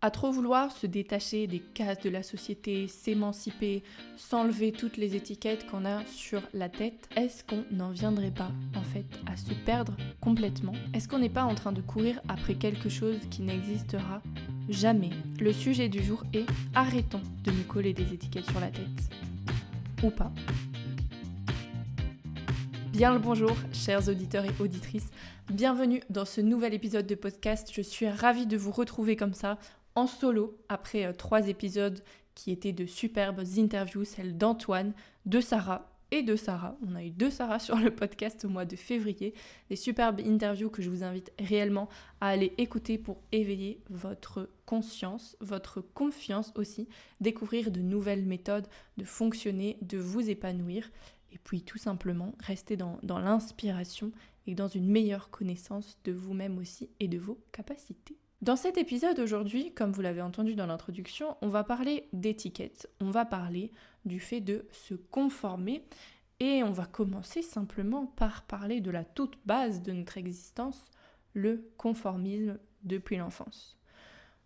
À trop vouloir se détacher des cases de la société, s'émanciper, s'enlever toutes les étiquettes qu'on a sur la tête, est-ce qu'on n'en viendrait pas en fait à se perdre complètement? Est-ce qu'on n'est pas en train de courir après quelque chose qui n'existera jamais? Le sujet du jour est arrêtons de nous coller des étiquettes sur la tête. Ou pas. Bien le bonjour, chers auditeurs et auditrices. Bienvenue dans ce nouvel épisode de podcast. Je suis ravie de vous retrouver comme ça, en solo, après 3 épisodes qui étaient de superbes interviews, celle d'Antoine, de Sarah et de Sarah. On a eu 2 Sarah sur le podcast au mois de février. Des superbes interviews que je vous invite réellement à aller écouter pour éveiller votre conscience, votre confiance aussi, découvrir de nouvelles méthodes de fonctionner, de vous épanouir. Et puis tout simplement rester dans l'inspiration et dans une meilleure connaissance de vous-même aussi et de vos capacités. Dans cet épisode aujourd'hui, comme vous l'avez entendu dans l'introduction, on va parler d'étiquette. On va parler du fait de se conformer et on va commencer simplement par parler de la toute base de notre existence, le conformisme depuis l'enfance.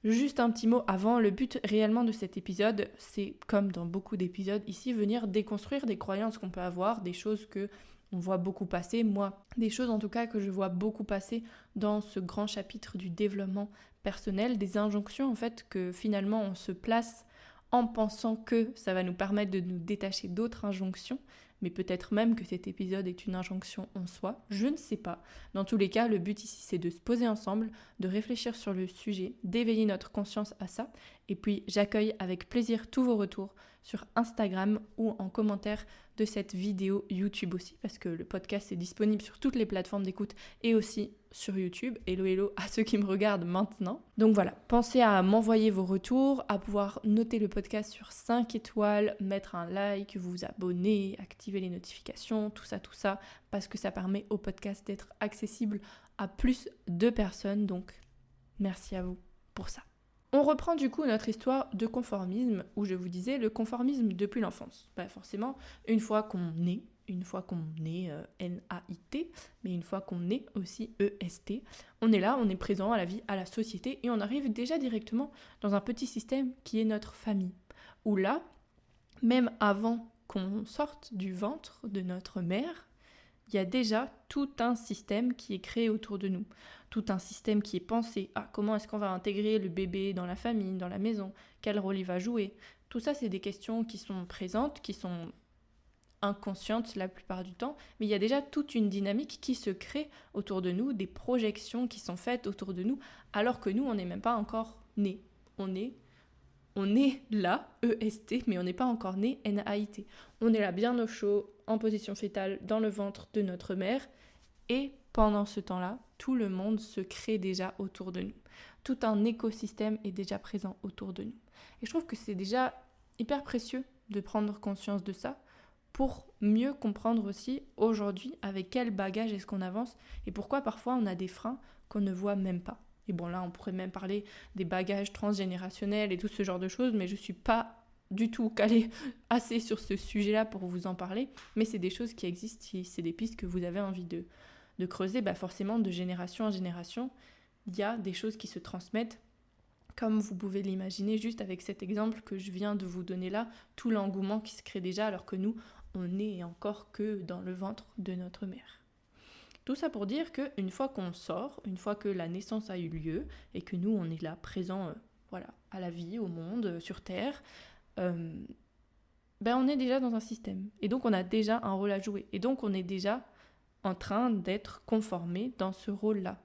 Juste un petit mot avant, le but réellement de cet épisode, c'est comme dans beaucoup d'épisodes ici, venir déconstruire des croyances qu'on peut avoir, des choses que on voit beaucoup passer, moi, des choses en tout cas que je vois beaucoup passer dans ce grand chapitre du développement personnel, des injonctions en fait que finalement on se place en pensant que ça va nous permettre de nous détacher d'autres injonctions, mais peut-être même que cet épisode est une injonction en soi, je ne sais pas. Dans tous les cas, le but ici c'est de se poser ensemble, de réfléchir sur le sujet, d'éveiller notre conscience à ça, et puis j'accueille avec plaisir tous vos retours sur Instagram ou en commentaire de cette vidéo YouTube aussi, parce que le podcast est disponible sur toutes les plateformes d'écoute et aussi sur YouTube. Hello à ceux qui me regardent maintenant. Donc voilà, pensez à m'envoyer vos retours, à pouvoir noter le podcast sur 5 étoiles, mettre un like, vous abonner, activer les notifications, tout ça, parce que ça permet au podcast d'être accessible à plus de personnes. Donc merci à vous pour ça. On reprend du coup notre histoire de conformisme, où je vous disais le conformisme depuis l'enfance. Forcément, une fois qu'on est N-A-I-T, mais une fois qu'on est aussi E-S-T, on est là, on est présent à la vie, à la société, et on arrive déjà directement dans un petit système qui est notre famille. Où là, même avant qu'on sorte du ventre de notre mère, il y a déjà tout un système qui est créé autour de nous. Tout un système qui est pensé à comment est-ce qu'on va intégrer le bébé dans la famille, dans la maison, quel rôle il va jouer. Tout ça, c'est des questions qui sont présentes, qui sont inconscientes la plupart du temps, mais il y a déjà toute une dynamique qui se crée autour de nous, des projections qui sont faites autour de nous, alors que nous, on n'est même pas encore nés. On est là, E-S-T, mais on n'est pas encore né, N-A-I-T. On est là bien au chaud, en position fétale, dans le ventre de notre mère, et pendant ce temps-là, tout le monde se crée déjà autour de nous. Tout un écosystème est déjà présent autour de nous. Et je trouve que c'est déjà hyper précieux de prendre conscience de ça pour mieux comprendre aussi aujourd'hui avec quel bagage est-ce qu'on avance et pourquoi parfois on a des freins qu'on ne voit même pas. Et bon là, on pourrait même parler des bagages transgénérationnels et tout ce genre de choses, mais je suis pas du tout calée assez sur ce sujet-là pour vous en parler, mais c'est des choses qui existent, si c'est des pistes que vous avez envie de creuser, forcément de génération en génération, il y a des choses qui se transmettent, comme vous pouvez l'imaginer juste avec cet exemple que je viens de vous donner là, tout l'engouement qui se crée déjà alors que nous, on n'est encore que dans le ventre de notre mère. Tout ça pour dire qu'une fois qu'on sort, une fois que la naissance a eu lieu et que nous, on est là présent à la vie, au monde, sur Terre, on est déjà dans un système. Et donc, on a déjà un rôle à jouer. Et donc, on est déjà en train d'être conformé dans ce rôle-là.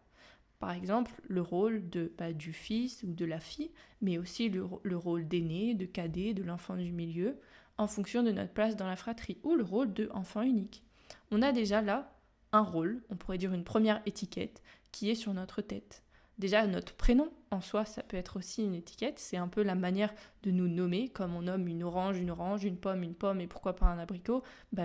Par exemple, le rôle du fils ou de la fille, mais aussi le rôle d'aîné, de cadet, de l'enfant du milieu, en fonction de notre place dans la fratrie, ou le rôle d'enfant unique. On a déjà là un rôle, on pourrait dire une première étiquette, qui est sur notre tête. Déjà, notre prénom, en soi, ça peut être aussi une étiquette, c'est un peu la manière de nous nommer, comme on nomme une orange, une pomme, et pourquoi pas un abricot.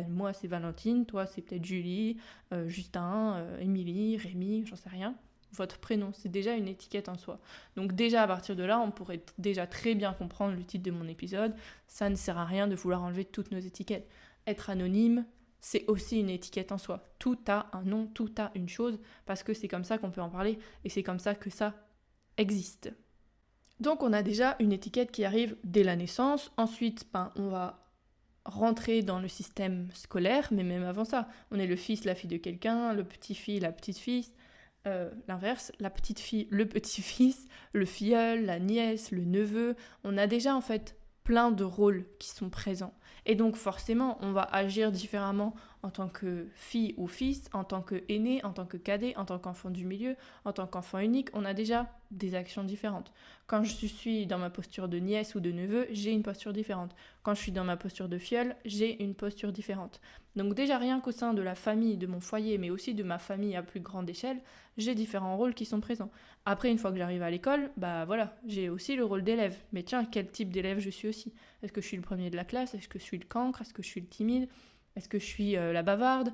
Moi, c'est Valentine, toi, c'est peut-être Julie, Justin, Émilie, Rémi, j'en sais rien. Votre prénom, c'est déjà une étiquette en soi. Donc déjà, à partir de là, on pourrait déjà très bien comprendre le titre de mon épisode. Ça ne sert à rien de vouloir enlever toutes nos étiquettes. Être anonyme, c'est aussi une étiquette en soi. Tout a un nom, tout a une chose, parce que c'est comme ça qu'on peut en parler, et c'est comme ça que ça existe. Donc on a déjà une étiquette qui arrive dès la naissance. Ensuite, on va rentrer dans le système scolaire, mais même avant ça, on est le fils, la fille de quelqu'un, le petit-fille, la petite-fille, l'inverse, la petite-fille, le petit-fils, le filleul, la nièce, le neveu. On a déjà en fait plein de rôles qui sont présents. Et donc forcément, on va agir différemment en tant que fille ou fils, en tant qu'aîné, en tant que cadet, en tant qu'enfant du milieu, en tant qu'enfant unique. On a déjà des actions différentes. Quand je suis dans ma posture de nièce ou de neveu, j'ai une posture différente. Quand je suis dans ma posture de filleul, j'ai une posture différente. Donc déjà rien qu'au sein de la famille, de mon foyer, mais aussi de ma famille à plus grande échelle, j'ai différents rôles qui sont présents. Après, une fois que j'arrive à l'école, j'ai aussi le rôle d'élève. Mais tiens, quel type d'élève je suis aussi? Est-ce que je suis le premier de la classe? Est-ce que je suis le cancre? Est-ce que je suis le timide? Est-ce que je suis la bavarde?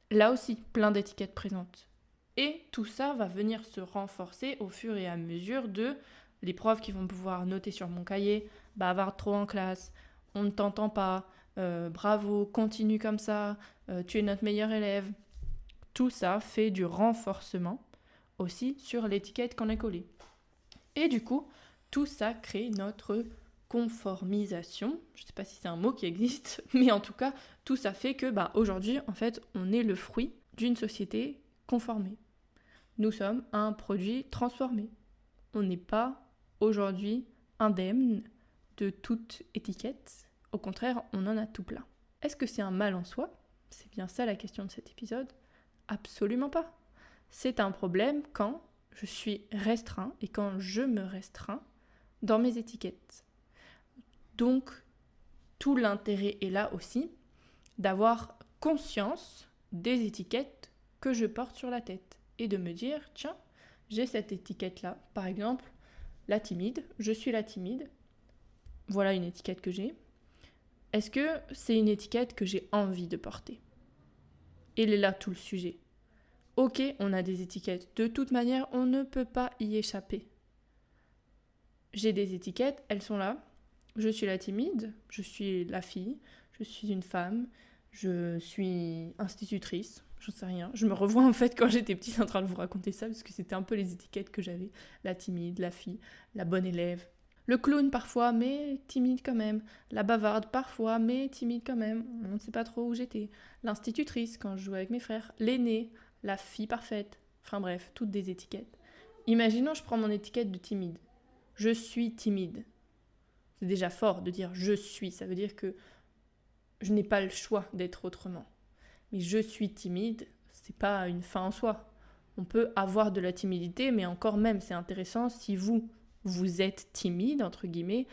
Là aussi, plein d'étiquettes présentes. Et tout ça va venir se renforcer au fur et à mesure de les profs qui vont pouvoir noter sur mon cahier, bavarde trop en classe, on ne t'entend pas, bravo, continue comme ça, tu es notre meilleur élève. Tout ça fait du renforcement aussi sur l'étiquette qu'on a collée. Et du coup, tout ça crée notre conformisation. Je ne sais pas si c'est un mot qui existe, mais en tout cas, tout ça fait que aujourd'hui, en fait, on est le fruit d'une société conformée. Nous sommes un produit transformé. On n'est pas aujourd'hui indemne de toute étiquette. Au contraire, on en a tout plein. Est-ce que c'est un mal en soi? C'est bien ça la question de cet épisode. Absolument pas. C'est un problème quand je suis restreint et quand je me restreins dans mes étiquettes. Donc, tout l'intérêt est là aussi d'avoir conscience des étiquettes que je porte sur la tête et de me dire, tiens, j'ai cette étiquette-là. Par exemple, la timide, je suis la timide. Voilà une étiquette que j'ai. Est-ce que c'est une étiquette que j'ai envie de porter? Il est là tout le sujet. Ok, on a des étiquettes. De toute manière, on ne peut pas y échapper. J'ai des étiquettes, elles sont là. Je suis la timide, je suis la fille, je suis une femme, je suis institutrice, j'en sais rien. Je me revois en fait quand j'étais petite en train de vous raconter ça, parce que c'était un peu les étiquettes que j'avais. La timide, la fille, la bonne élève. Le clown parfois, mais timide quand même. La bavarde parfois, mais timide quand même. On ne sait pas trop où j'étais. L'institutrice quand je jouais avec mes frères. L'aînée, la fille parfaite. Enfin bref, toutes des étiquettes. Imaginons, je prends mon étiquette de timide. Je suis timide. C'est déjà fort de dire je suis. Ça veut dire que je n'ai pas le choix d'être autrement. Mais je suis timide, c'est pas une fin en soi. On peut avoir de la timidité, mais encore même, c'est intéressant si vous êtes timide, entre guillemets,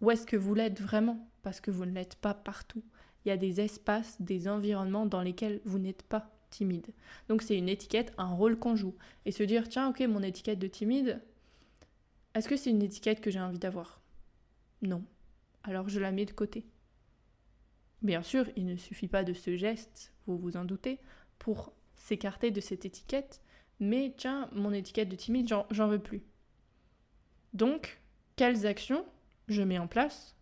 où est-ce que vous l'êtes vraiment? Parce que vous ne l'êtes pas partout. Il y a des espaces, des environnements dans lesquels vous n'êtes pas timide. Donc c'est une étiquette, un rôle qu'on joue. Et se dire, tiens, ok, mon étiquette de timide, est-ce que c'est une étiquette que j'ai envie d'avoir? Non. Alors je la mets de côté. Bien sûr, il ne suffit pas de ce geste, vous vous en doutez, pour s'écarter de cette étiquette, mais tiens, mon étiquette de timide, j'en veux plus. Donc, quelles actions je mets en place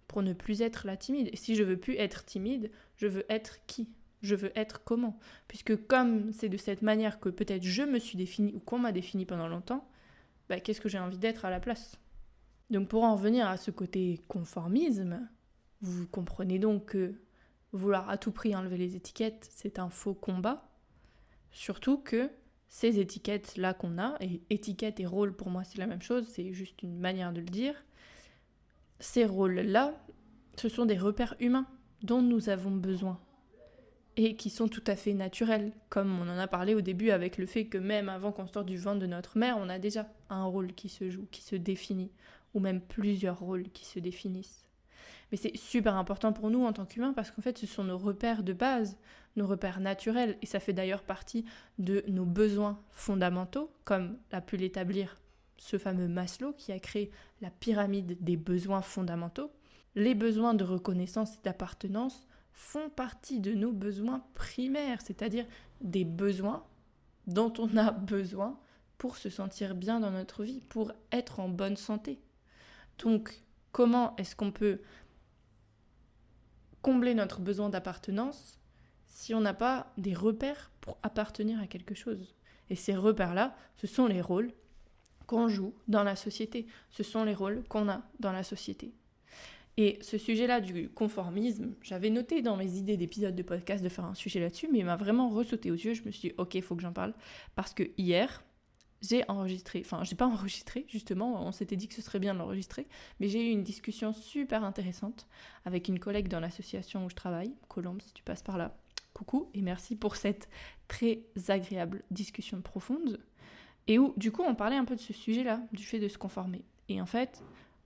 pour ne plus être la timide? Et si je veux plus être timide, je veux être qui? Je veux être comment? Puisque comme c'est de cette manière que peut-être je me suis définie ou qu'on m'a définie pendant longtemps, qu'est-ce que j'ai envie d'être à la place? Donc pour en revenir à ce côté conformisme, vous comprenez donc que vouloir à tout prix enlever les étiquettes, c'est un faux combat. Surtout que ces étiquettes-là qu'on a, et étiquette et rôle pour moi c'est la même chose, c'est juste une manière de le dire, ces rôles-là, ce sont des repères humains dont nous avons besoin et qui sont tout à fait naturels, comme on en a parlé au début avec le fait que même avant qu'on sorte du ventre de notre mère, on a déjà un rôle qui se joue, qui se définit, ou même plusieurs rôles qui se définissent. Mais c'est super important pour nous en tant qu'humains parce qu'en fait ce sont nos repères de base, nos repères naturels, et ça fait d'ailleurs partie de nos besoins fondamentaux, comme l'a pu l'établir ce fameux Maslow qui a créé la pyramide des besoins fondamentaux. Les besoins de reconnaissance et d'appartenance font partie de nos besoins primaires, c'est-à-dire des besoins dont on a besoin pour se sentir bien dans notre vie, pour être en bonne santé. Donc, comment est-ce qu'on peut combler notre besoin d'appartenance si on n'a pas des repères pour appartenir à quelque chose? Et ces repères-là, ce sont les rôles qu'on joue dans la société. Ce sont les rôles qu'on a dans la société. Et ce sujet-là du conformisme, j'avais noté dans mes idées d'épisodes de podcast de faire un sujet là-dessus, mais il m'a vraiment ressauté aux yeux. Je me suis dit, ok, il faut que j'en parle. Parce que hier, j'ai pas enregistré, justement, on s'était dit que ce serait bien de l'enregistrer, mais j'ai eu une discussion super intéressante avec une collègue dans l'association où je travaille, Colombe, si tu passes par là. Coucou, et merci pour cette très agréable discussion profonde. Et où, du coup, on parlait un peu de ce sujet-là, du fait de se conformer. Et en fait,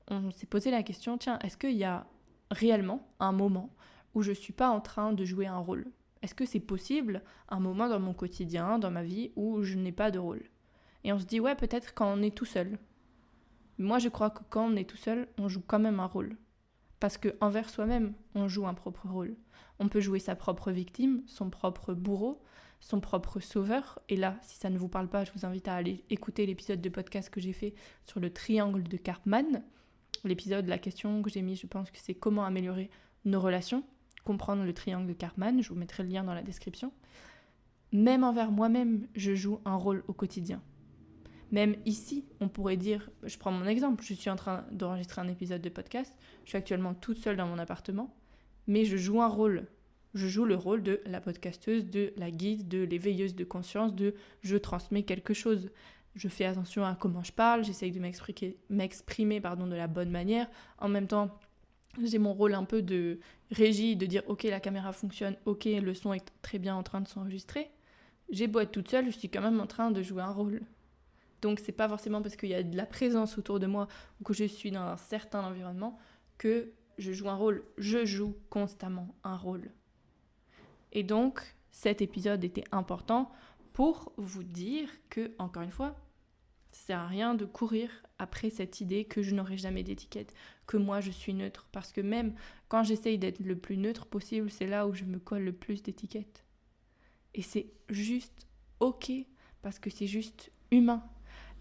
on s'est posé la question, tiens, est-ce qu'il y a réellement un moment où je ne suis pas en train de jouer un rôle ? Est-ce que c'est possible, un moment dans mon quotidien, dans ma vie, où je n'ai pas de rôle ? Et on se dit, ouais, peut-être quand on est tout seul. Moi, je crois que quand on est tout seul, on joue quand même un rôle. Parce qu'envers soi-même, on joue un propre rôle. On peut jouer sa propre victime, son propre bourreau, son propre sauveur. Et là, si ça ne vous parle pas, je vous invite à aller écouter l'épisode de podcast que j'ai fait sur le triangle de Karpman. L'épisode, la question que j'ai mise, je pense que c'est comment améliorer nos relations, comprendre le triangle de Karpman. Je vous mettrai le lien dans la description. Même envers moi-même, je joue un rôle au quotidien. Même ici, on pourrait dire, je prends mon exemple, je suis en train d'enregistrer un épisode de podcast, je suis actuellement toute seule dans mon appartement, mais je joue un rôle. Je joue le rôle de la podcasteuse, de la guide, de l'éveilleuse de conscience, de je transmets quelque chose. Je fais attention à comment je parle, j'essaye de m'exprimer de la bonne manière. En même temps, j'ai mon rôle un peu de régie, de dire ok, la caméra fonctionne, ok, le son est très bien en train de s'enregistrer. J'ai beau être toute seule, je suis quand même en train de jouer un rôle. Donc c'est pas forcément parce qu'il y a de la présence autour de moi ou que je suis dans un certain environnement que je joue un rôle. Je joue constamment un rôle. Et donc cet épisode était important pour vous dire que, encore une fois, ça sert à rien de courir après cette idée que je n'aurai jamais d'étiquette, que moi je suis neutre. Parce que même quand j'essaye d'être le plus neutre possible, c'est là où je me colle le plus d'étiquettes. Et c'est juste ok, parce que c'est juste humain.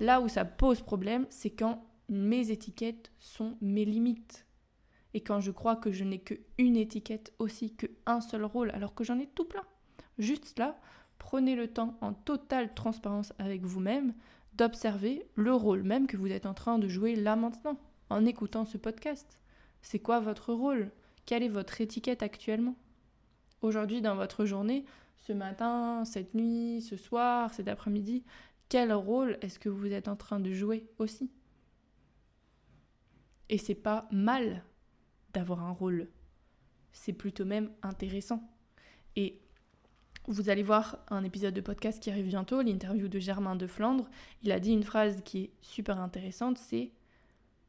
Là où ça pose problème, c'est quand mes étiquettes sont mes limites. Et quand je crois que je n'ai qu'une étiquette aussi, qu'un seul rôle, alors que j'en ai tout plein. Juste là, prenez le temps en totale transparence avec vous-même d'observer le rôle même que vous êtes en train de jouer là maintenant, en écoutant ce podcast. C'est quoi votre rôle ? Quelle est votre étiquette actuellement ? Aujourd'hui, dans votre journée, ce matin, cette nuit, ce soir, cet après-midi, quel rôle est-ce que vous êtes en train de jouer aussi ? Et c'est pas mal d'avoir un rôle. C'est plutôt même intéressant. Et vous allez voir un épisode de podcast qui arrive bientôt, l'interview de Germain de Flandre. Il a dit une phrase qui est super intéressante, c'est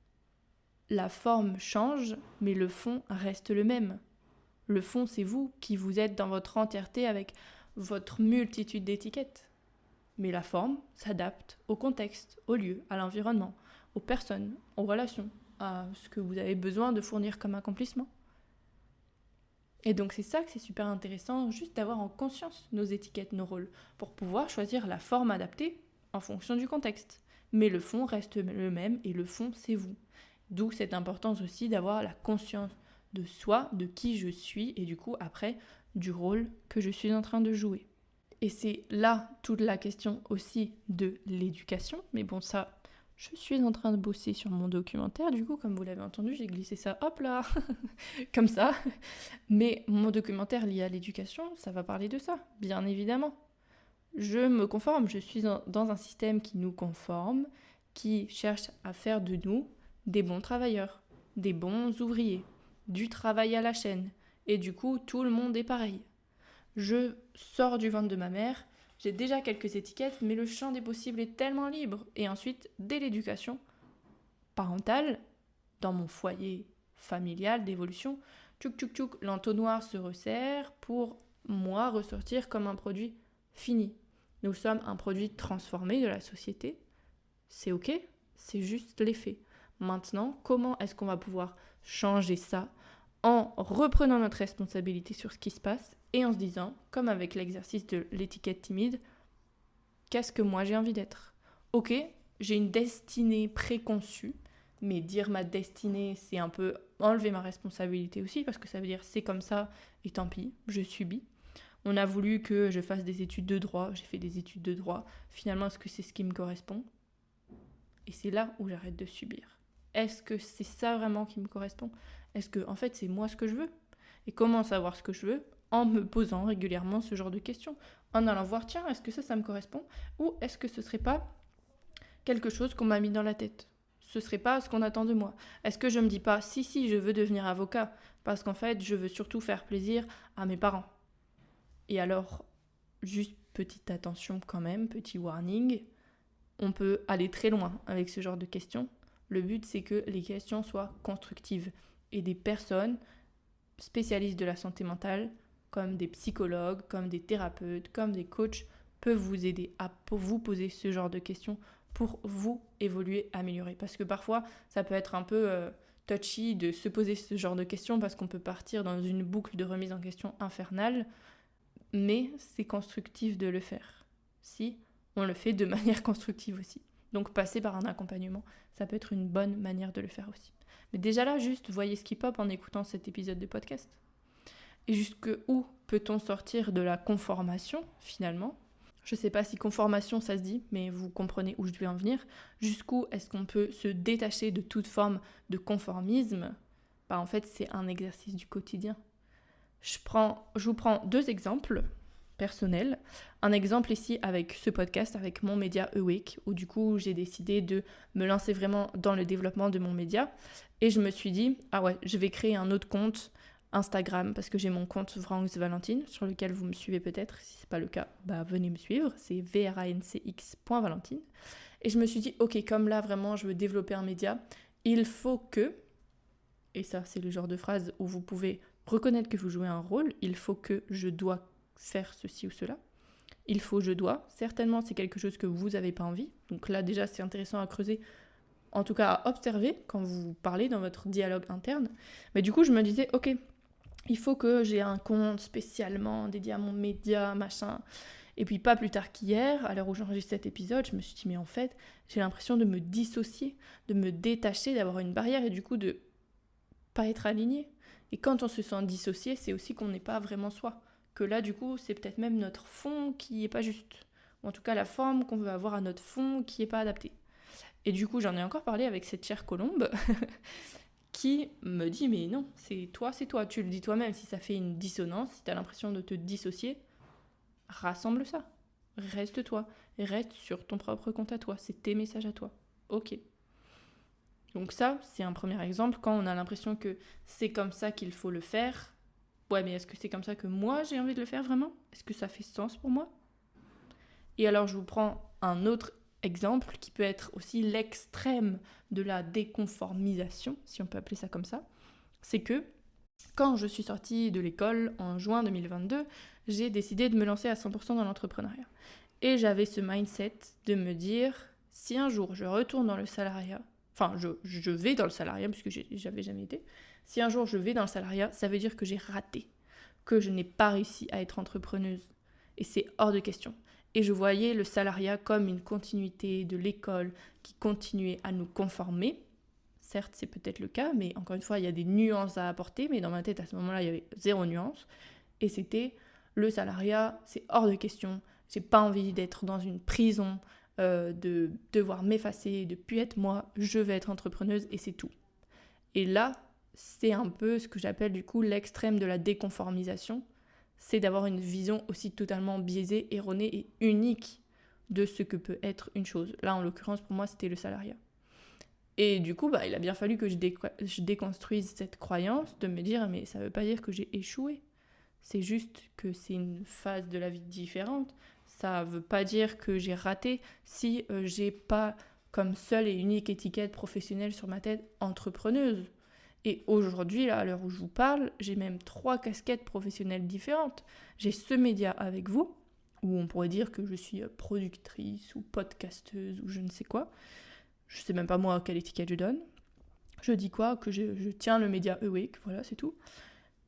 « La forme change, mais le fond reste le même ». Le fond, c'est vous qui vous êtes dans votre entièreté avec votre multitude d'étiquettes. Mais la forme s'adapte au contexte, au lieu, à l'environnement, aux personnes, aux relations, à ce que vous avez besoin de fournir comme accomplissement. Et donc c'est ça que c'est super intéressant, juste d'avoir en conscience nos étiquettes, nos rôles, pour pouvoir choisir la forme adaptée en fonction du contexte. Mais le fond reste le même et le fond, c'est vous. D'où cette importance aussi d'avoir la conscience de soi, de qui je suis et du coup après du rôle que je suis en train de jouer. Et c'est là toute la question aussi de l'éducation. Mais bon, ça, je suis en train de bosser sur mon documentaire. Du coup, comme vous l'avez entendu, j'ai glissé ça, hop là, comme ça. Mais mon documentaire lié à l'éducation, ça va parler de ça, bien évidemment. Je me conforme, je suis dans un système qui nous conforme, qui cherche à faire de nous des bons travailleurs, des bons ouvriers, du travail à la chaîne. Et du coup, tout le monde est pareil. Je sors du ventre de ma mère, j'ai déjà quelques étiquettes, mais le champ des possibles est tellement libre. Et ensuite, dès l'éducation parentale, dans mon foyer familial d'évolution, tchouk tchouk tchouk, l'entonnoir se resserre pour moi ressortir comme un produit fini. Nous sommes un produit transformé de la société. C'est ok, c'est juste l'effet. Maintenant, comment est-ce qu'on va pouvoir changer ça en reprenant notre responsabilité sur ce qui se passe et en se disant, comme avec l'exercice de l'étiquette timide, qu'est-ce que moi j'ai envie d'être ? Ok, j'ai une destinée préconçue, mais dire ma destinée, c'est un peu enlever ma responsabilité aussi, parce que ça veut dire c'est comme ça, et tant pis, je subis. On a voulu que je fasse des études de droit, j'ai fait des études de droit. Finalement, est-ce que c'est ce qui me correspond ? Et c'est là où j'arrête de subir. Est-ce que c'est ça vraiment qui me correspond ? Est-ce que, en fait, c'est moi ce que je veux ? Et comment savoir ce que je veux ? En me posant régulièrement ce genre de questions. En allant voir, tiens, est-ce que ça me correspond ? Ou est-ce que ce serait pas quelque chose qu'on m'a mis dans la tête ? Ce serait pas ce qu'on attend de moi ? Est-ce que je me dis pas, si, je veux devenir avocat, parce qu'en fait, je veux surtout faire plaisir à mes parents. Et alors, juste petite attention quand même, petit warning, on peut aller très loin avec ce genre de questions. Le but, c'est que les questions soient constructives. Et des personnes spécialistes de la santé mentale, comme des psychologues, comme des thérapeutes, comme des coachs, peuvent vous aider à vous poser ce genre de questions pour vous évoluer, améliorer. Parce que parfois, ça peut être un peu touchy de se poser ce genre de questions parce qu'on peut partir dans une boucle de remise en question infernale, mais c'est constructif de le faire. Si on le fait de manière constructive aussi. Donc passer par un accompagnement, ça peut être une bonne manière de le faire aussi. Mais déjà là, juste voyez ce qui pop en écoutant cet épisode de podcast. Et jusqu'où peut-on sortir de la conformation, finalement ? Je ne sais pas si conformation ça se dit, mais vous comprenez où je vais en venir. Jusqu'où est-ce qu'on peut se détacher de toute forme de conformisme ? En fait, c'est un exercice du quotidien. Je vous prends 2 exemples personnels. Un exemple ici avec ce podcast, avec mon média Awake, où du coup j'ai décidé de me lancer vraiment dans le développement de mon média. Et je me suis dit, je vais créer un autre compte Instagram, parce que j'ai mon compte Vranx Valentine, sur lequel vous me suivez peut-être. Si ce n'est pas le cas, venez me suivre, c'est vrancx.valentine. Et je me suis dit, ok, comme là vraiment je veux développer un média, il faut que, et ça c'est le genre de phrase où vous pouvez reconnaître que vous jouez un rôle, il faut que je dois faire ceci ou cela. Il faut, je dois. Certainement, c'est quelque chose que vous n'avez pas envie. Donc là, déjà, c'est intéressant à creuser, en tout cas à observer quand vous parlez dans votre dialogue interne. Mais du coup, je me disais, ok, il faut que j'ai un compte spécialement dédié à mon média, machin. Et puis pas plus tard qu'hier, à l'heure où j'enregistre cet épisode, je me suis dit, mais en fait, j'ai l'impression de me dissocier, de me détacher, d'avoir une barrière et du coup de pas être aligné. Et quand on se sent dissocié, c'est aussi qu'on n'est pas vraiment soi. Que là, du coup, c'est peut-être même notre fond qui n'est pas juste. Ou en tout cas, la forme qu'on veut avoir à notre fond qui n'est pas adaptée. Et du coup, j'en ai encore parlé avec cette chère colombe qui me dit, mais non, c'est toi, tu le dis toi-même. Si ça fait une dissonance, si tu as l'impression de te dissocier, rassemble ça. Reste toi. Reste sur ton propre compte à toi. C'est tes messages à toi. Ok. Donc ça, c'est un premier exemple. Quand on a l'impression que c'est comme ça qu'il faut le faire, ouais, mais est-ce que c'est comme ça que moi, j'ai envie de le faire vraiment ? Est-ce que ça fait sens pour moi ? Et alors, je vous prends un autre exemple qui peut être aussi l'extrême de la déconformisation, si on peut appeler ça comme ça. C'est que quand je suis sortie de l'école en juin 2022, j'ai décidé de me lancer à 100% dans l'entrepreneuriat. Et j'avais ce mindset de me dire, si un jour je retourne dans le salariat, enfin je vais dans le salariat puisque j'avais jamais été, si un jour je vais dans le salariat, ça veut dire que j'ai raté, que je n'ai pas réussi à être entrepreneuse. Et c'est hors de question. Et je voyais le salariat comme une continuité de l'école qui continuait à nous conformer. Certes, c'est peut-être le cas, mais encore une fois, il y a des nuances à apporter, mais dans ma tête, à ce moment-là, il y avait 0 nuance. Et c'était, le salariat, c'est hors de question. J'ai pas envie d'être dans une prison, de devoir m'effacer, de plus être moi. Je vais être entrepreneuse et c'est tout. Et là, c'est un peu ce que j'appelle du coup l'extrême de la déconformisation. C'est d'avoir une vision aussi totalement biaisée, erronée et unique de ce que peut être une chose. Là, en l'occurrence, pour moi, c'était le salariat. Et du coup, il a bien fallu que je déconstruise cette croyance de me dire, mais ça ne veut pas dire que j'ai échoué. C'est juste que c'est une phase de la vie différente. Ça ne veut pas dire que j'ai raté si j'ai pas comme seule et unique étiquette professionnelle sur ma tête entrepreneuse. Et aujourd'hui, là, à l'heure où je vous parle, j'ai même 3 casquettes professionnelles différentes. J'ai ce média avec vous, où on pourrait dire que je suis productrice ou podcasteuse ou je ne sais quoi. Je sais même pas moi quelle étiquette je donne. Je dis quoi ? Que je tiens le média Awake, voilà, c'est tout.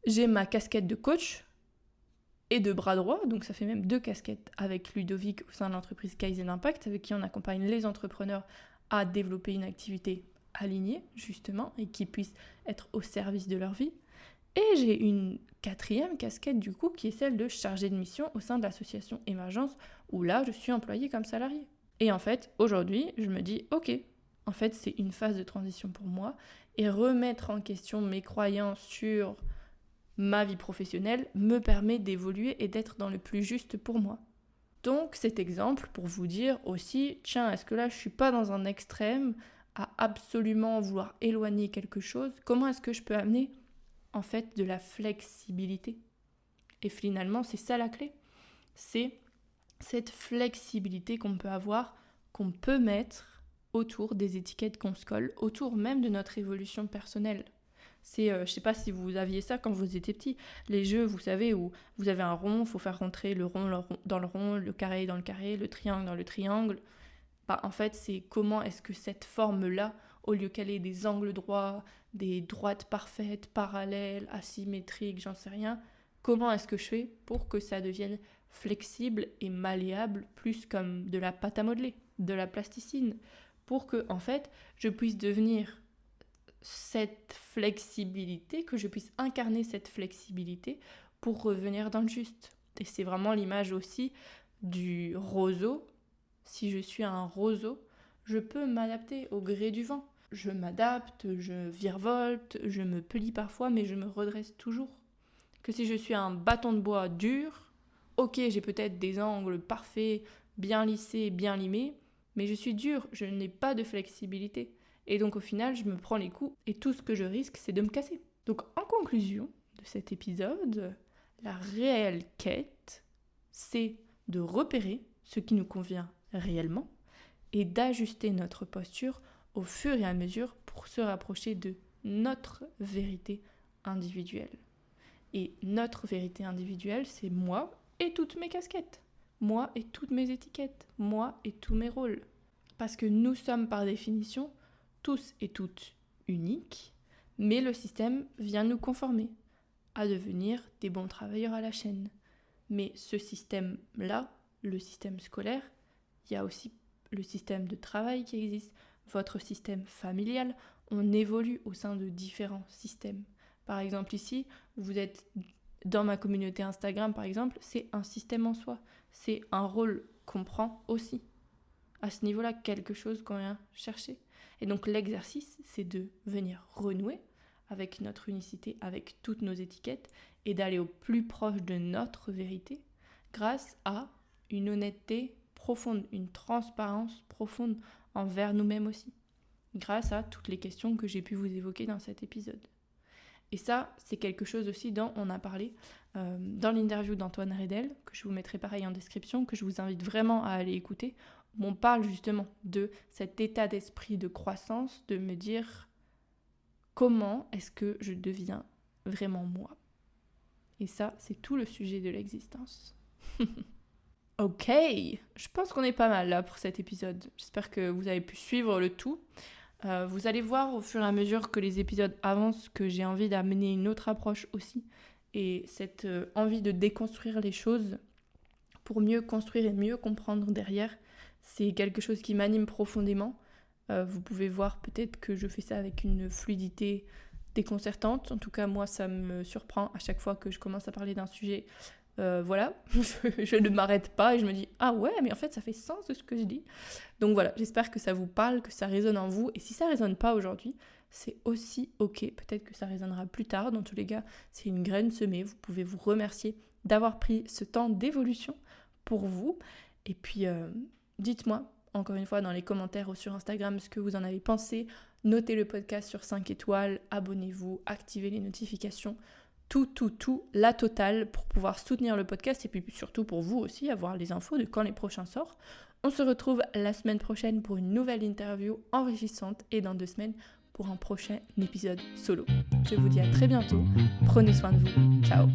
J'ai ma casquette de coach et de bras droit, donc ça fait même 2 casquettes avec Ludovic au sein de l'entreprise Kaizen Impact, avec qui on accompagne les entrepreneurs à développer une activité alignée, justement, et qui puissent être au service de leur vie. Et j'ai une 4e casquette, du coup, qui est celle de chargée de mission au sein de l'association Émergence, où là, je suis employée comme salariée. Et en fait, aujourd'hui, je me dis, ok, En fait, c'est une phase de transition pour moi. Et remettre en question mes croyances sur ma vie professionnelle me permet d'évoluer et d'être dans le plus juste pour moi. Donc cet exemple pour vous dire aussi, tiens, est-ce que là je suis pas dans un extrême à absolument vouloir éloigner quelque chose? Comment est-ce que je peux amener en fait de la flexibilité? Et finalement, c'est ça la clé. C'est cette flexibilité qu'on peut avoir, qu'on peut mettre autour des étiquettes qu'on se colle, autour même de notre évolution personnelle. C'est, je sais pas si vous aviez ça quand vous étiez petit, les jeux, vous savez, où vous avez un rond, il faut faire rentrer le rond dans le rond, le carré dans le carré, le triangle dans le triangle. En fait, c'est comment est-ce que cette forme-là, au lieu qu'elle ait des angles droits, des droites parfaites, parallèles, asymétriques, j'en sais rien, comment est-ce que je fais pour que ça devienne flexible et malléable, plus comme de la pâte à modeler, de la plasticine, pour que, en fait, je puisse devenir cette flexibilité, que je puisse incarner cette flexibilité pour revenir dans le juste. Et c'est vraiment l'image aussi du roseau. Si je suis un roseau, je peux m'adapter au gré du vent. Je m'adapte, je virevolte, je me plie parfois, mais je me redresse toujours. Que si je suis un bâton de bois dur, ok, j'ai peut-être des angles parfaits, bien lissés, bien limés, mais je suis dur, je n'ai pas de flexibilité. Et donc au final, je me prends les coups et tout ce que je risque, c'est de me casser. Donc en conclusion de cet épisode, la réelle quête, c'est de repérer ce qui nous convient réellement et d'ajuster notre posture au fur et à mesure pour se rapprocher de notre vérité individuelle. Et notre vérité individuelle, c'est moi et toutes mes casquettes, moi et toutes mes étiquettes, moi et tous mes rôles. Parce que nous sommes par définition tous et toutes uniques, mais le système vient nous conformer à devenir des bons travailleurs à la chaîne. Mais ce système-là, le système scolaire, il y a aussi le système de travail qui existe, votre système familial, on évolue au sein de différents systèmes. Par exemple ici, vous êtes dans ma communauté Instagram par exemple, c'est un système en soi, c'est un rôle qu'on prend aussi. À ce niveau-là, quelque chose qu'on vient chercher. Et donc l'exercice, c'est de venir renouer avec notre unicité, avec toutes nos étiquettes et d'aller au plus proche de notre vérité grâce à une honnêteté profonde, une transparence profonde envers nous-mêmes aussi, grâce à toutes les questions que j'ai pu vous évoquer dans cet épisode. Et ça, c'est quelque chose aussi dont on a parlé dans l'interview d'Antoine Redel, que je vous mettrai pareil en description, que je vous invite vraiment à aller écouter, où on parle justement de cet état d'esprit de croissance, de me dire comment est-ce que je deviens vraiment moi. Et ça, c'est tout le sujet de l'existence. Ok, je pense qu'on est pas mal là pour cet épisode. J'espère que vous avez pu suivre le tout. Vous allez voir au fur et à mesure que les épisodes avancent que j'ai envie d'amener une autre approche aussi. Et cette envie de déconstruire les choses pour mieux construire et mieux comprendre derrière, c'est quelque chose qui m'anime profondément. Vous pouvez voir peut-être que je fais ça avec une fluidité déconcertante. En tout cas, moi, ça me surprend à chaque fois que je commence à parler d'un sujet. Voilà, je ne m'arrête pas et je me dis « Ah ouais, mais en fait, ça fait sens de ce que je dis ». Donc voilà, j'espère que ça vous parle, que ça résonne en vous. Et si ça ne résonne pas aujourd'hui, c'est aussi ok. Peut-être que ça résonnera plus tard. Dans tous les cas, c'est une graine semée. Vous pouvez vous remercier d'avoir pris ce temps d'évolution pour vous. Et puis, dites-moi, encore une fois, dans les commentaires ou sur Instagram, ce que vous en avez pensé. Notez le podcast sur 5 étoiles, abonnez-vous, activez les notifications. Tout, la totale pour pouvoir soutenir le podcast et puis surtout pour vous aussi avoir les infos de quand les prochains sortent. On se retrouve la semaine prochaine pour une nouvelle interview enrichissante et dans 2 semaines pour un prochain épisode solo. Je vous dis à très bientôt, prenez soin de vous, ciao.